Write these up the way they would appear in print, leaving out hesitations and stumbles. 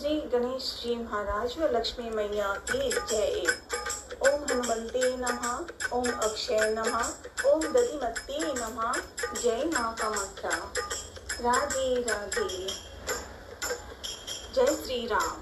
श्री गणेश जी महाराज व लक्ष्मी मैया की जय। ओम हनुमते नमः, ओम अक्षय नमः, ओम दधिमते नमः। जय माँ कामाख्या। राधे राधे। जय श्री राम।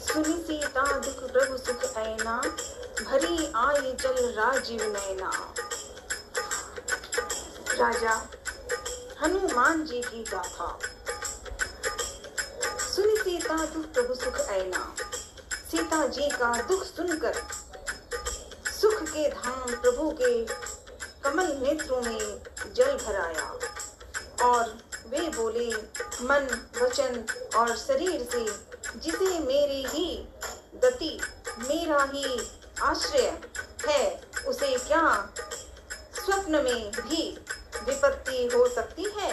सुनि सीता दुख प्रभु सुख ऐना, भरी आए जल राजीव नैना। राजा हनुमान जी की गाथा। सुनि सीता दुख प्रभु सुख ऐना। सीता जी का दुख सुनकर सुख के धाम प्रभु के कमल नेत्रों में जल भराया और वे बोले, मन वचन और शरीर से जिसे मेरी ही गति मेरा ही आश्रय है, उसे क्या स्वप्न में भी विपत्ति हो सकती है।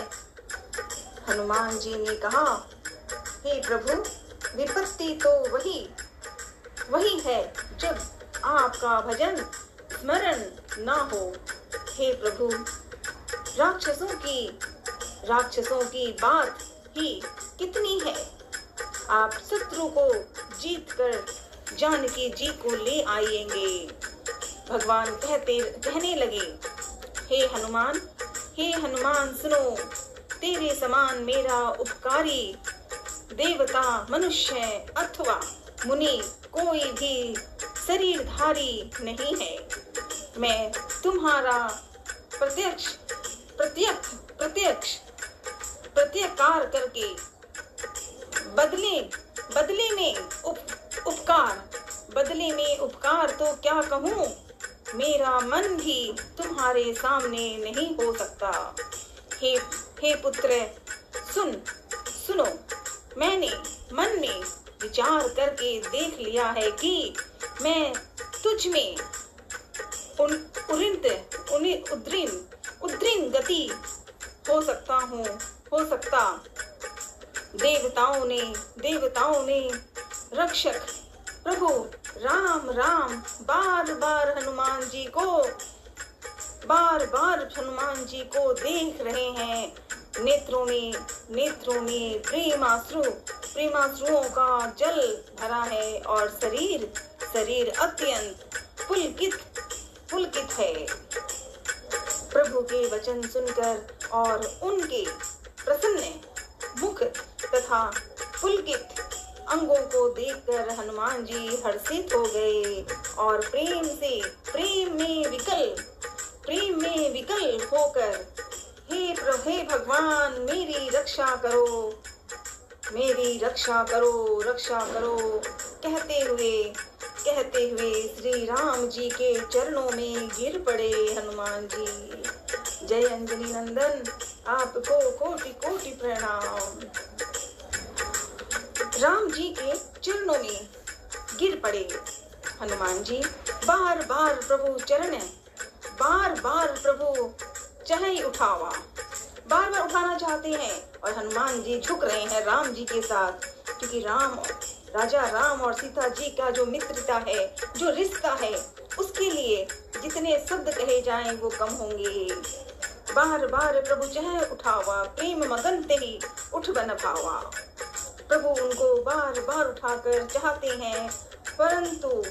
हनुमान जी ने कहा, हे प्रभु, विपत्ति तो वही है जब आपका भजन स्मरण ना हो। हे प्रभु, राक्षसों की बात ही कितनी है। आप शत्रु को जीत कर जानकी जी को ले आएंगे। भगवान कहने लगे, हे हनुमान सुनो, तेरे समान मेरा उपकारी देवता मनुष्य अथवा मुनि कोई भी शरीरधारी नहीं है। मैं तुम्हारा प्रत्याकार करके बदले में उपकार तो क्या कहूँ, मेरा मन भी तुम्हारे सामने नहीं हो सकता। हे पुत्र, सुनो, मैंने मन में विचार करके देख लिया है कि मैं तुझ में उद्रीन गति हो सकता। देवताओं ने रक्षक प्रभु राम बार बार हनुमान जी को देख रहे हैं। नेत्रों में प्रेमाश्रुओं का जल भरा है और शरीर अत्यंत पुलकित है। प्रभु के वचन सुनकर और उनके प्रसन्न मुख तथा पुलकित अंगों को देखकर हनुमान जी हर्षित हो गए और प्रेम में विकल होकर, हे भगवान, मेरी रक्षा करो कहते हुए श्री राम जी के चरणों में गिर पड़े हनुमान जी। जय अंजनी नंदन, आपको कोटि कोटि प्रणाम। राम जी के चरणों में गिर पड़े हनुमान जी। बार बार प्रभु चाहे उठावा, बार उठाना चाहते हैं और हनुमान जी झुक रहे हैं राम जी के साथ, क्योंकि राजा राम और सीता जी का जो मित्रता है, जो रिश्ता है, उसके लिए जितने शब्द कहे जाएं वो कम होंगे। बार बार प्रभु चाहे उठावा, प्रेम मगन ते ही उठ बन भावा। प्रभु उनको बार बार उठाकर चाहते हैं, परंतु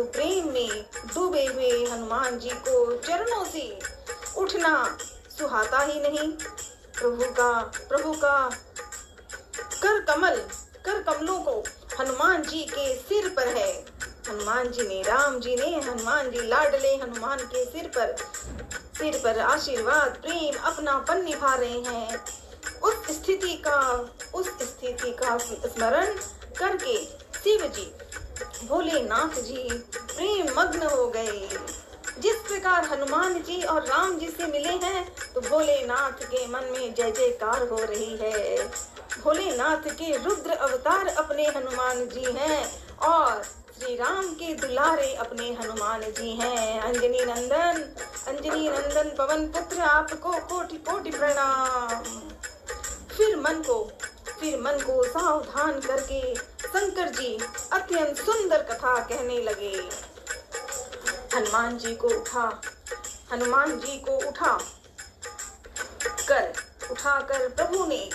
प्रेम में डूबे हुए हनुमान जी को चरणों से उठना सुहाता ही नहीं। प्रभु का कर कमलों को हनुमान जी के सिर पर है। हनुमान जी लाडले हनुमान के सिर पर आशीर्वाद, प्रेम, अपनापन निभा रहे हैं। उस स्थिति का स्मरण करके शिव जी, भोलेनाथ जी प्रेम मग्न हो गए। जिस प्रकार हनुमान जी और राम जी से मिले हैं, तो भोलेनाथ के मन में जय जयकार हो रही है। भोलेनाथ के रुद्र अवतार अपने हनुमान जी हैं और श्री राम के दुलारे अपने हनुमान जी हैं। अंजनी नंदन पवन पुत्र, आपको कोटि कोटि प्रणाम। फिर मन को सावधान करके शंकर जी अत्यंत सुंदर कथा कहने लगे। हनुमान जी को उठाकर प्रभु ने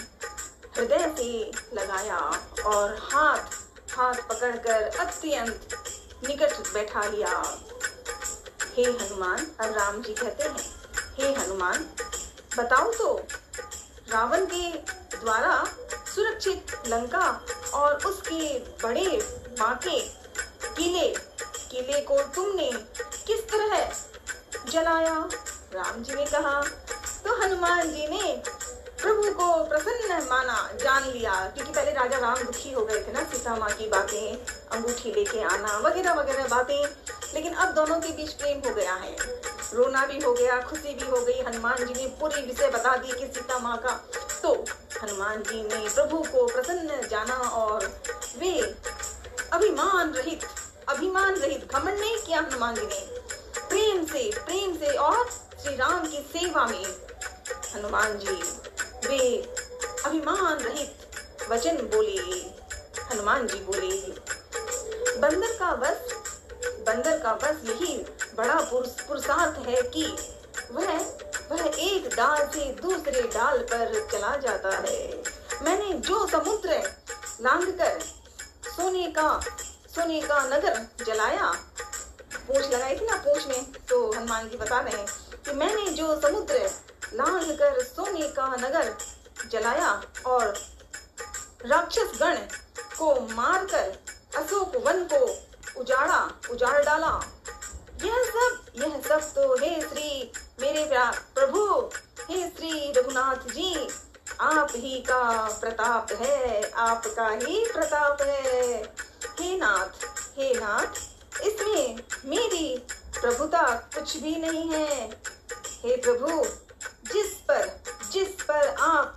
हृदय से लगाया और हाथ पकड़कर अत्यंत निकट बैठा लिया। हे हनुमान, अब राम जी कहते हैं, हे हनुमान, बताओ तो, रावण के द्वारा सुरक्षित लंका और उसके बड़े बांके किले को तुमने किस तरह जलाया? राम जी ने कहा। तो हनुमान जी ने प्रभु को प्रसन्न माना, जान लिया, क्योंकि पहले राजा राम दुखी हो गए थे ना, सीता माँ की बातें, अंगूठी लेके आना वगैरह वगैरह बातें, लेकिन अब दोनों के बीच प्रेम हो गया है, रोना भी हो गया, खुशी भी हो गई। हनुमान जी ने पूरी विषय बता दी कि सीता माँ का। तो हनुमान जी ने प्रभु को प्रसन्न जाना और वे अभिमान रहित घमंड नहीं किया। हनुमान जी ने प्रेम से और श्री राम की सेवा में हनुमान जी वे अभिमान रहित वचन बोले। हनुमान जी बोले, बंदर का बस यही बड़ा पुरुषार्थ है कि वह एक डाल से दूसरे डाल पर चला जाता है। मैंने जो समुद्र लांघकर सोने का नगर जलाया, पूंछ लगाई थी ना, पूंछ में, तो हनुमान जी बता रहे हैं कि मैंने जो समुद्र लांघकर सोने का नगर जलाया और राक्षस गण को मारकर अशोक वन को उजाड़ डाला, यह सब तो हे श्री मेरे प्रभु, हे श्री रघुनाथ जी, आप ही का प्रताप है, आपका ही प्रताप है। हे नाथ, इसमें मेरी प्रभुता कुछ भी नहीं है। हे प्रभु, जिस पर आप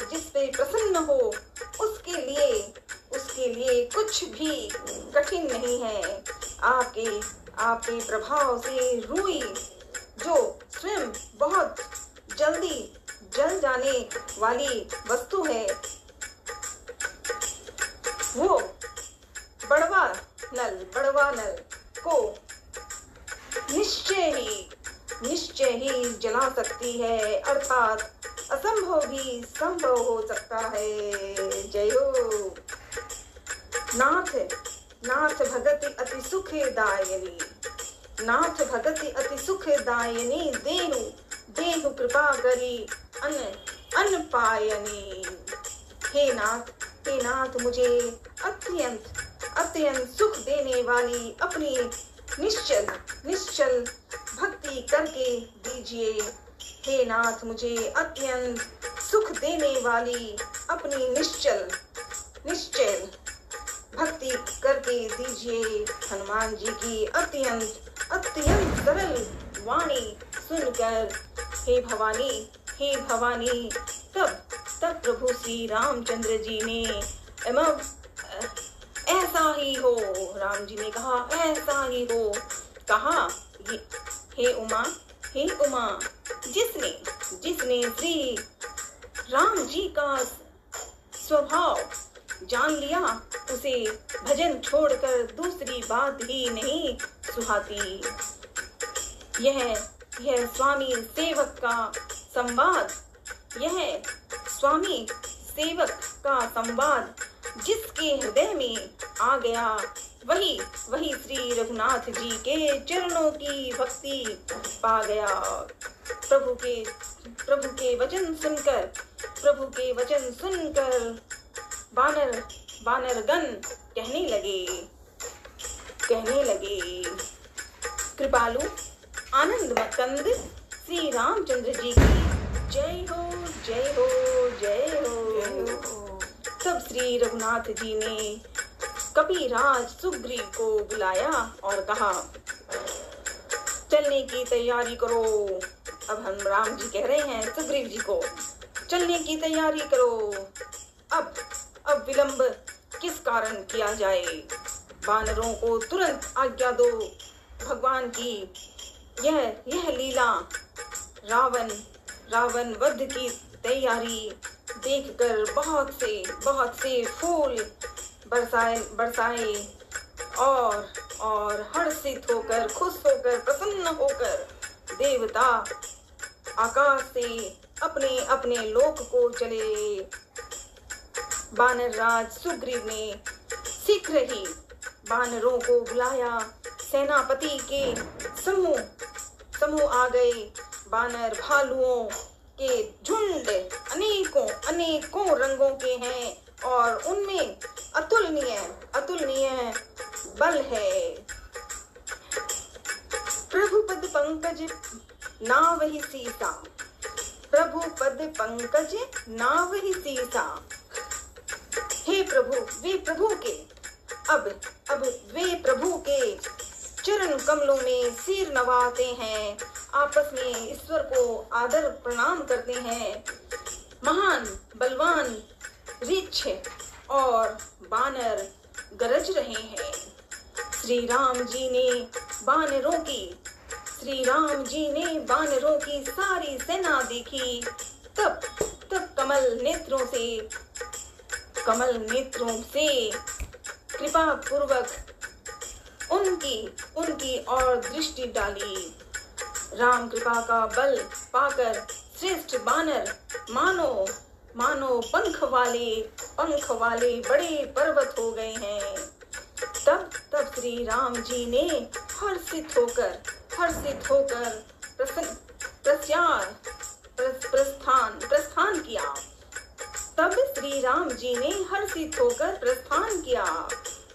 जिस पे प्रसन्न हो, उसके लिए कुछ भी कठिन नहीं है। आपके प्रभाव से रूई, जो स्वयं बहुत जल्दी जल जाने वाली वस्तु है, वो बड़वा नल को निश्चय ही जला सकती है, अर्थात असंभव भी संभव हो सकता है। जय हो। नाथ भगति अति सुखदायिनी, देहु कृपा करी अन पायनी। हे नाथ, मुझे अत्यंत सुख देने वाली अपनी निश्चल भक्ति करके दीजिए। हे नाथ, मुझे अत्यंत सुख देने वाली अपनी निश्चल भक्ति करके दीजिए। हनुमान जी की अत्यंत सरल वाणी सुनकर हे भवानी, तब प्रभु श्री रामचंद्र जी ने ऐसा ही हो, राम जी ने कहा ऐसा ही हो, कहा हे उमा, जिसने श्री राम जी का स्वभाव जान लिया, उसे भजन छोड़कर दूसरी बात ही नहीं सुहाती। यह स्वामी सेवक का संवाद जिसके हृदय में आ गया, वही श्री रघुनाथ जी के चरणों की भक्ति पा गया। प्रभु के वचन सुनकर बानरगण कहने लगे, कृपालु आनंद मकंद श्री रामचंद्र जी की जय हो, जय हो, जय हो। तब श्री रघुनाथ जी ने कपिराज सुग्रीव को बुलाया और कहा, चलने की तैयारी करो। अब हम राम जी कह रहे हैं सुग्रीव जी को, चलने की तैयारी करो। अब विलंब किस कारण किया जाए? वानरों को तुरंत आज्ञा दो। भगवान की यह लीला, रावण वध की तैयारी देखकर बहुत से फूल बरसाए और हर्षित होकर, खुश होकर, प्रसन्न होकर देवता आकाश से अपने अपने लोक को चले। बानर राज सुग्रीव ने शीघ्र ही बानरों को बुलाया। सेनापति के समूह समूह आ गए। बानर भालुओं के झुंड अनेकों अनेकों रंगों के हैं और उनमें अतुलनीय अतुलनीय बल है। प्रभु पद पंकज नावहि सीसा, प्रभु पद पंकज नावहि सीसा। हे प्रभु, वे प्रभु के अब वे प्रभु के चरण कमलों में सिर नवाते हैं, आपस में ईश्वर को आदर प्रणाम करते हैं। महान बलवान रीछ और बानर गरज रहे हैं। श्री राम जी ने बानरों की सारी सेना देखी। तब कमल नेत्रों से कृपा पूर्वक उनकी और दृष्टि डाली। राम कृपा का बल पाकर श्रेष्ठ बानर मानो पंख वाले बड़े पर्वत हो गए हैं। तब श्री राम जी ने हर्षित होकर प्रस्थान किया। तब श्री राम जी ने हर्षित होकर प्रस्थान किया।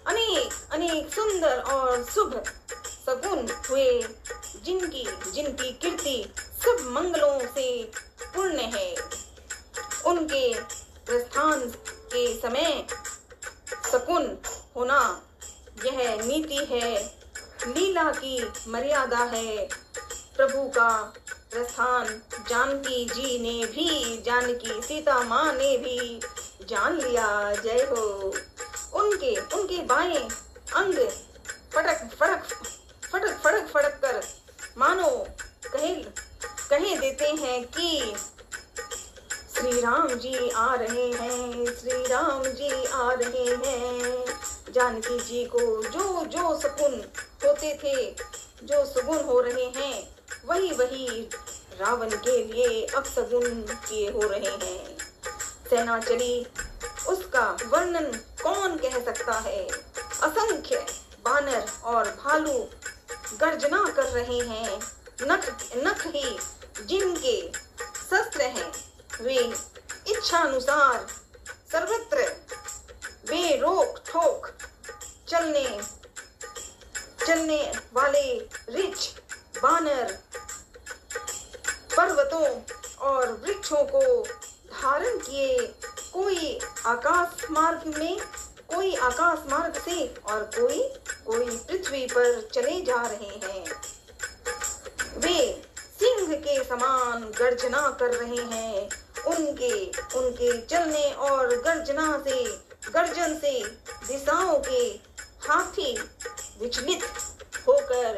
अनेक सुंदर और शुभ सगुन हुए, जिनकी कीर्ति सब मंगलों से पूर्ण है। उनके प्रस्थान के समय शकुन होना यह नीति है, लीला की मर्यादा है। प्रभु का प्रस्थान जानकी सीता माँ ने भी जान लिया। जय हो। उनके बाएं अंग फड़क कर मानो कहे देते हैं कि श्री राम जी आ रहे हैं, श्री राम जी आ रहे हैं। जानकी जी को जो सगुन होते थे, जो सगुन हो रहे हैं, वही रावण के लिए अपसगुन किए हो रहे हैं। सेना चली, उसका वर्णन कौन कह सकता है। असंख्य बानर और भालू गर्जना कर रहे हैं। नख ही जिनके शस्त्र हैं, वे इच्छानुसार सर्वत्र बेरोक ठोक चलने वाले रिछ बानर पर्वतों और वृक्षों को धारण किए, कोई आकाश मार्ग से और कोई पृथ्वी पर चले जा रहे हैं। वे सिंह के समान गर्जना कर रहे हैं। उनके चलने और गर्जन से दिशाओं के हाथी विचलित होकर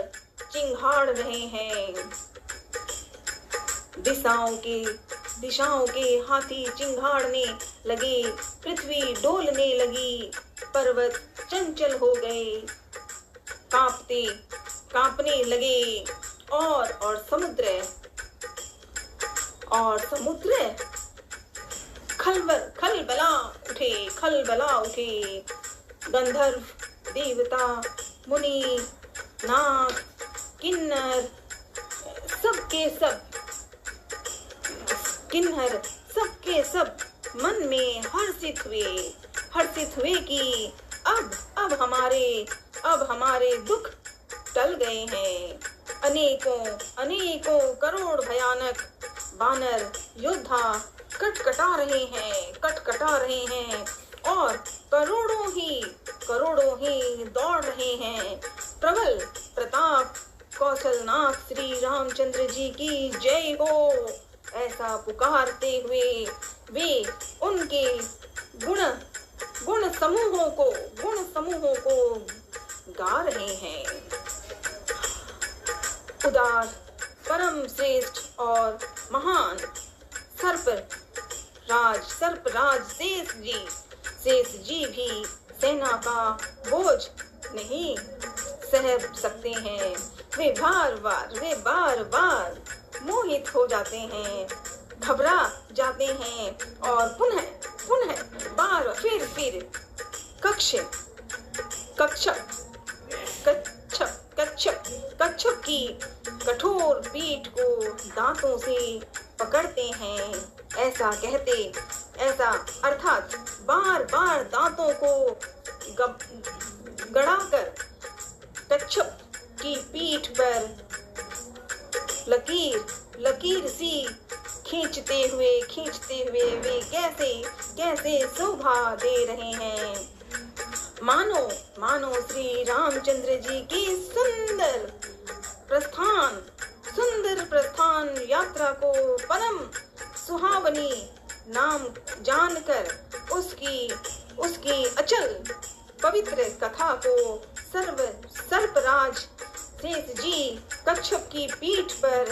चिंघाड़ रहे हैं। दिशाओं के हाथी चिंघाड़ने लगे, पृथ्वी डोलने लगी, पर्वत चंचल हो गए, कांपने लगे और समुद्र खलबला उठे। गंधर्व, देवता, मुनि, नाग, किन्नर सब मन में हर्षित हुए कि अब हमारे दुख टल गए हैं। अनेकों करोड़ भयानक बानर योद्धा कटकटा रहे हैं और करोड़ों ही दौड़ रहे हैं। प्रबल प्रताप कौशलनाथ श्री रामचंद्र जी की जय हो, ऐसा पुकारते हुए वे उनके गुण समूहों को गा रहे हैं। उदार, परम श्रेष्ठ और महान सर्पराज शेष जी भी सेना का बोझ नहीं सह सकते हैं। वे बार बार मोहित हो जाते हैं। घबरा जाते हैं और पुनः पुनः बार फिर कच्छप कच्छप की कठोर पीठ को दांतों से पकड़ते हैं। ऐसा अर्थात बार बार दांतों को गड़ाकर कच्छप की पीठ पर लकीर सी खींचते हुए वे कैसे शोभा दे रहे हैं। मानो श्री रामचंद्र जी की सुंदर प्रस्थान यात्रा को परम सुहावनी नाम जानकर उसकी अचल पवित्र कथा को सर्पराज शेष जी कच्छप की पीठ पर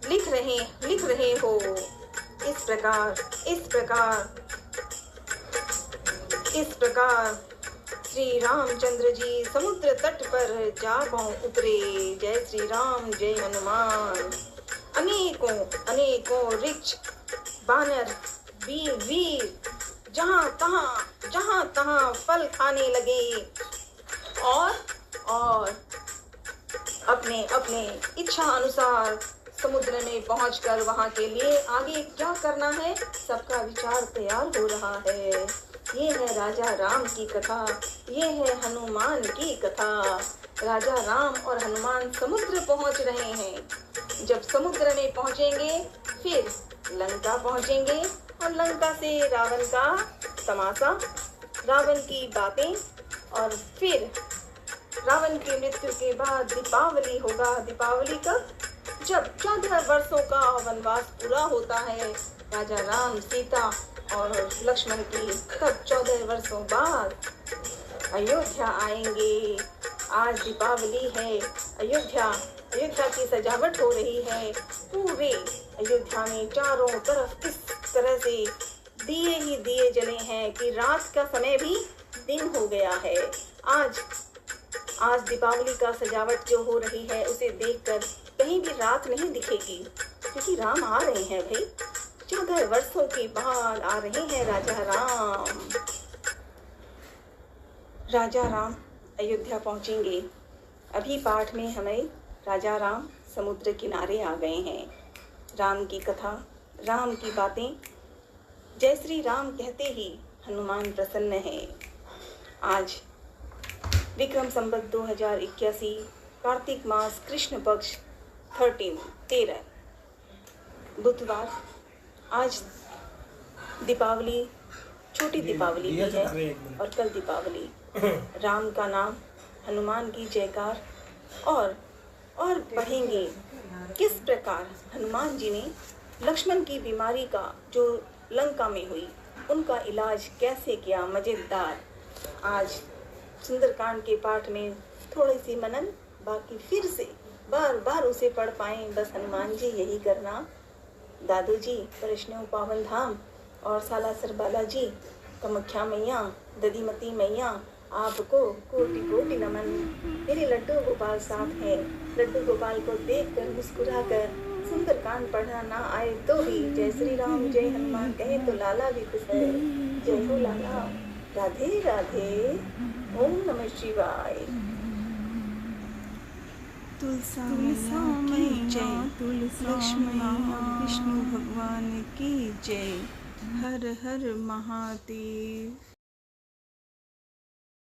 लिख रहे हो। इस प्रकार श्री रामचंद्र जी समुद्र तट पर जा उतरे। जय श्री राम, जय हनुमान। अनेकों रिक्ष बानर वीर जहाँ तहाँ फल खाने लगे और अपने इच्छा अनुसार समुद्र में पहुंचकर वहां के लिए आगे क्या करना है सबका विचार तैयार हो रहा है। ये है राजा राम की कथा, ये है हनुमान की कथा। राजा राम और हनुमान समुद्र पहुंच रहे हैं। जब समुद्र में पहुंचेंगे फिर लंका पहुंचेंगे और लंका से रावण का तमाशा, रावण की बातें, और फिर रावण की मृत्यु के बाद दीपावली होगा। दीपावली कब? जब 14 वर्षों का वनवास पूरा होता है राजा राम, सीता और लक्ष्मण की, तब 14 वर्षों बाद अयोध्या आएंगे। आज दीपावली है। अयोध्या की सजावट हो रही है। पूरे अयोध्या में चारों तरफ इस तरह से दिए ही दिए जले हैं कि रात का समय भी दिन हो गया है। आज दीपावली का सजावट जो हो रही है उसे देखकर कहीं भी रात नहीं दिखेगी, क्योंकि राम आ रहे हैं भाई। 14 वर्षों के बाद आ रहे हैं राजा राम अयोध्या पहुंचेंगे। अभी पाठ में हमें राजा राम समुद्र किनारे आ गए हैं। राम की कथा, राम की बातें, जय श्री राम कहते ही हनुमान प्रसन्न है। आज विक्रम संवत 2081 कार्तिक मास कृष्ण पक्ष 13 बुधवार। आज दीपावली, छोटी दीपावली भी है और कल दीपावली। राम का नाम, हनुमान की जयकार और पढ़ेंगे किस प्रकार हनुमान जी ने लक्ष्मण की बीमारी का जो लंका में हुई उनका इलाज कैसे किया। मजेदार। आज सुंदरकांड के पाठ में थोड़ी सी मनन, बाकी फिर से बार बार उसे पढ़ पाएं। बस हनुमान जी यही करना। दादू जी, वैष्णव पावन धाम और सालासर बालाजी, कामाख्या मैया, दधिमती मैया, आपको कोटि कोटि नमन। मेरे लड्डू गोपाल साथ है। लड्डू गोपाल को देखकर मुस्कुराकर सुंदरकांड पढ़ना ना आए तो भी जय श्री राम जय हनुमान कहे तो लाला भी खुश है। जय हो लाला। राधे राधे। ओम नमः शिवाय। तुलसा की जय। लक्ष्मण विष्णु भगवान की जय। हर हर महादेव।